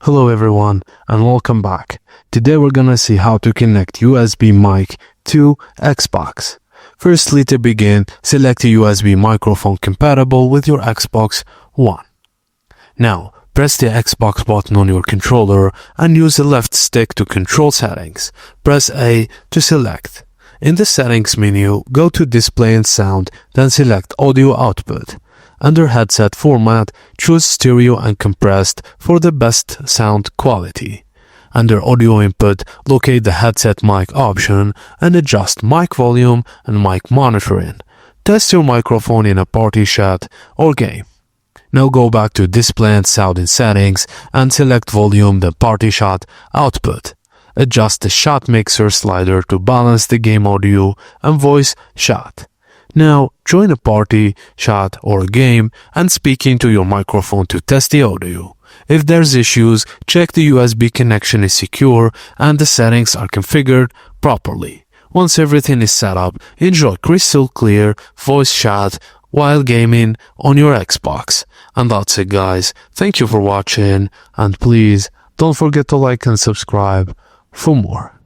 Hello everyone and welcome back. Today we're gonna see how to connect USB mic to Xbox. Firstly, to begin, select a USB microphone compatible with your Xbox One. Now, press the Xbox button on your controller and use the left stick to control settings. Press A to select. In the settings menu, go to display and sound, then select audio output. Under headset format, choose stereo and compressed for the best sound quality. Under audio input, locate the headset mic option and adjust mic volume and mic monitoring. Test your microphone in a party chat or game. Now go back to display and sound in settings and select volume then party chat output. Adjust the shot mixer slider to balance the game audio and voice chat. Now, join a party, chat, or game and speak into your microphone to test the audio. If there's issues, check the USB connection is secure and the settings are configured properly. Once everything is set up, enjoy crystal clear voice chat while gaming on your Xbox. And that's it, guys. Thank you for watching, and please don't forget to like and subscribe for more.